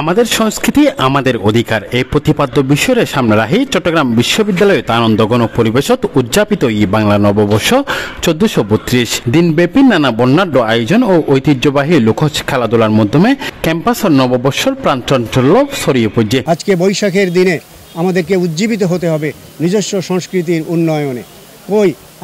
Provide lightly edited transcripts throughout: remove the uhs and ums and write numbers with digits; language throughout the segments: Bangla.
আমাদের সংস্কৃতি আমাদের অধিকার এই প্রতিপাদ্য বিষয়ের সামনে রাখি চট্টগ্রাম বিশ্ববিদ্যালয়ে আনন্দ গণ পরিবেশত উদযাপিত বাংলা নববর্ষ 1432 দিনব্যাপী নানা বর্ণাঢ্য আয়োজন ও ঐতিহ্যবাহী লোকজ খেলাধুলার মাধ্যমে ক্যাম্পাসের নববর্ষর প্রাণচাঞ্চল্য ছড়িয়ে পড়ছে। আজকে বৈশাখের দিনে আমাদেরকে উজ্জীবিত হতে হবে নিজস্ব সংস্কৃতির উন্নয়নে।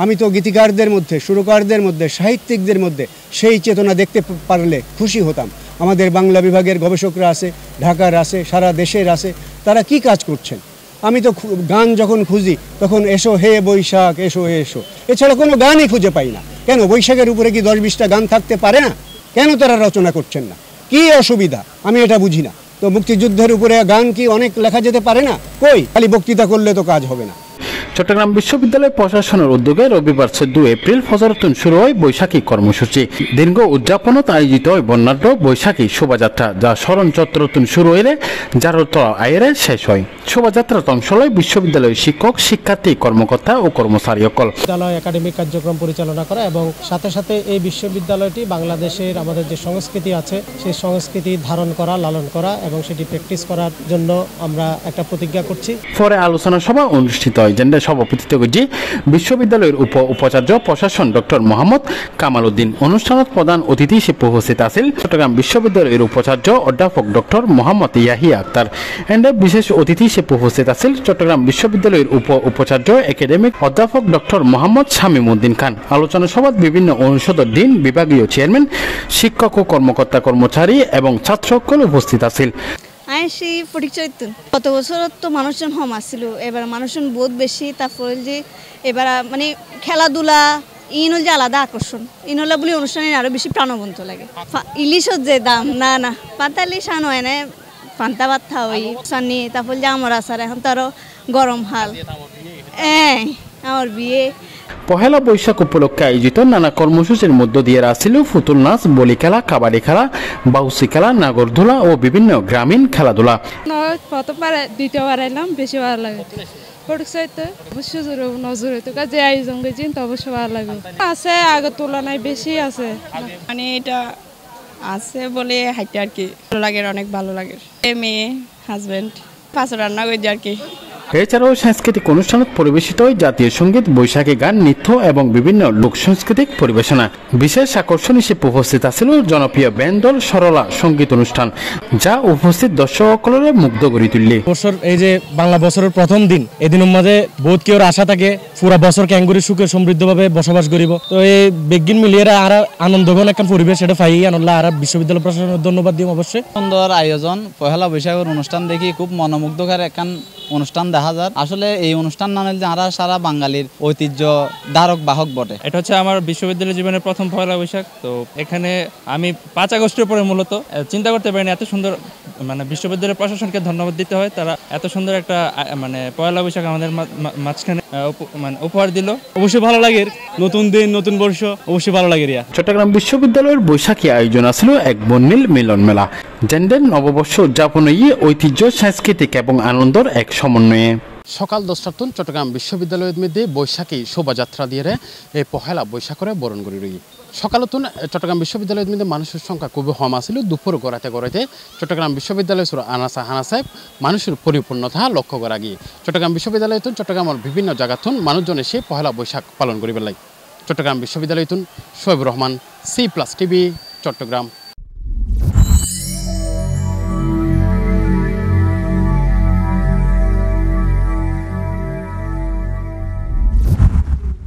আমি তো গীতিকারদের মধ্যে, সুরকারদের মধ্যে, সাহিত্যিকদের মধ্যে সেই চেতনা দেখতে পারলে খুশি হতাম। আমাদের বাংলা বিভাগের গবেষকরা আছে, ঢাকার আছে, সারা দেশের আছে, তারা কি কাজ করছেন। আমি তো গান যখন খুঁজি তখন এসো হে বৈশাখ এসো এসো, এছাড়া কোনো গানই খুঁজে পাই না। কেন বৈশাখের উপরে কি 10-20টা গান থাকতে পারে না? কেন তারা রচনা করছেন না? কি অসুবিধা আমি এটা বুঝি না। তো মুক্তিযুদ্ধের উপরে গান কি অনেক লেখা যেতে পারে না? খালি বক্তৃতা করলে তো কাজ হবে না। চট্টগ্রাম বিশ্ববিদ্যালয় প্রশাসনের উদ্যোগে রবিবার 14 এপ্রিল ফজরতুন শুরু হয় বৈশাখী কর্মসূচি। দীর্ঘ উদযাপনত আয়োজিত হয় বর্ণাঢ্য বৈশাখী শোভাযাত্রা, যা স্মরণ চত্বরতুন শুরু হইলে জারতলা আয়েরে শেষ হয়। শোভাযাত্রার অংশ লয় বিশ্ববিদ্যালয়ের শিক্ষক, শিক্ষার্থী, কর্মকর্তা ও কর্মচারী সকল। বিদ্যালয় একাডেমিক কার্যক্রম পরিচালনা করা এবং সাথে সাথে এই বিশ্ববিদ্যালয়টি বাংলাদেশের আমাদের যে সংস্কৃতি আছে সেই সংস্কৃতি ধারণ করা, লালন করা এবং সেটি প্র্যাকটিস করার জন্য আমরা একটা প্রতিজ্ঞা করছি। পরে আলোচনা সভা অনুষ্ঠিত হয়, যেটা সভাপতিত্ব করছি বিশ্ববিদ্যালয়ের উপাচার্য প্রশাসন ডক্টর মোহাম্মদ কামাল উদ্দিন। অনুষ্ঠানত প্রধান অতিথি হিসেবে উপস্থিত আছেন চট্টগ্রাম বিশ্ববিদ্যালয়ের উপাচার্য অধ্যাপক ডক্টর মোহাম্মদ ইয়াহিয়া আক্তার। এন্ডে বিশেষ অতিথি হিসেবে উপস্থিত আছেন চট্টগ্রাম বিশ্ববিদ্যালয়ের উপাচার্য একাডেমিক অধ্যাপক ডক্টর মোহাম্মদ শামীম উদ্দিন খান। আলোচনা সভায় বিভিন্ন অনুষদের ডিন, বিভাগীয় চেয়ারম্যান, শিক্ষক ও কর্মকর্তা, কর্মচারী এবং ছাত্র সকল উপস্থিত আছেন। সেই পরিচয় গত বছর তো মানুষজন কম আসছিল, এবার মানুষজন বহুত বেশি। তারপরে যে এবার মানে খেলাধুলা ইন হল যে আলাদা আকর্ষণ, ইন হলে বলে অনুষ্ঠানে আরো বেশি প্রাণবন্ত লাগে। ইলিশের যে দাম না পাতা ইলিশ আন হয় না, পান্তা পাতা ওই সানি, তারপর যে আমার আসার এখন তো আরো গরম হাল। আমার বিয়ে পহেলা বৈশাখ উপলক্ষে আয়োজিত নানা কর্মসূচির মধ্য দিয়ে আসছিল পুতুল নাচ, বলি খেলা, কাবাডি খেলা, বাউসি খেলা, নাগরদোলা ও বিভিন্ন গ্রামীণ খেলাধুলা। প্রথমবার দ্বিতীয়বার এলাম, বেশি ভালো লাগে। অবশ্যই নজর হইতো যে আয়োজন করেছেন তো অবশ্যই ভালো লাগে। আছে আগের তুলনায় বেশি আছে, মানে এটা আছে বলে হাইটে আর কি ভালো লাগে, অনেক ভালো লাগে। মেয়ে হাজবেন্ড 5 রান্না করে আর কি। এছাড়াও সাংস্কৃতিক অনুষ্ঠানে পরিবেশিত হয় জাতীয় সঙ্গীত, বৈশাখী গান, নৃত্য এবং বিভিন্ন লোক সাংস্কৃতিক পরিবেশনা। বিশেষ আকর্ষণ হিসেবে উপস্থিত আছিল জনপ্রিয় ব্যান্ড দল সরলা সঙ্গীত অনুষ্ঠান, যা উপস্থিত দর্শকদের মুগ্ধ করে তুললে। বছর এই যে বাংলা বছরের প্রথম দিন, এদিনের মাঝে বহুত কেউ আশা থাকে পুরা বছর ক্যাঙ্গুরি সুখে সমৃদ্ধভাবে বসবাস করিব। তো এই বেগিন মিলিয়ে আর আনন্দঘন একটা পরিবেশ এটা পাই আনন্দ। আর বিশ্ববিদ্যালয় প্রশাসনের ধন্যবাদ দিই অবশ্যই। সুন্দর আয়োজন, পহেলা বৈশাখের অনুষ্ঠান দেখি খুব মনোমুগ্ধকর একখান অনুষ্ঠান দেখা যায়। আসলে এই অনুষ্ঠান না হলে যারা সারা বাঙালির ঐতিহ্য ধারক বাহক বটে। এটা হচ্ছে আমার বিশ্ববিদ্যালয় জীবনের প্রথম পয়লা বৈশাখ। তো এখানে আমি 5 আগস্টের পরে মূলত চিন্তা করতে পারিনি এত সুন্দর, মানে বিশ্ববিদ্যালয় প্রশাসনকে ধন্যবাদ দিতে হয়, তারা এত সুন্দর একটা মানে পয়লা বৈশাখ আমাদের মাঝখানে মানে উপহার দিল। অবশ্যই ভালো লাগে, নতুন দিন নতুন বর্ষ, অবশ্যই ভালো লাগে। চট্টগ্রাম বিশ্ববিদ্যালয়ের বৈশাখী আয়োজন আসছিল এক বর্ণিল মিলন মেলা, জেন্ডার নববর্ষ উদযাপনে ঐতিহ্য, সাংস্কৃতিক এবং আনন্দের এক সমন্বয়ে। সকাল 10টার চট্টগ্রাম বিশ্ববিদ্যালয়ের মধ্যে বৈশাখী শোভাযাত্রা দিয়ে এই পহেলা বৈশাখরে বরণ করে রই। সকালতুন চট্টগ্রাম বিশ্ববিদ্যালয়ের মধ্যে মানুষের সংখ্যা খুবই কম আসছিল। দুপুর গড়াইতে চট্টগ্রাম বিশ্ববিদ্যালয় আনাসা হানাসাহেব মানুষের পরিপূর্ণতা লক্ষ্য করা গিয়ে চট্টগ্রাম বিশ্ববিদ্যালয় চট্টগ্রামের বিভিন্ন জায়গাতুন মানুষজন এসে পহেলা বৈশাখ পালন করিবার লাগে। চট্টগ্রাম বিশ্ববিদ্যালয় শোয়েবুর রহমান, C+ টিভি, চট্টগ্রাম।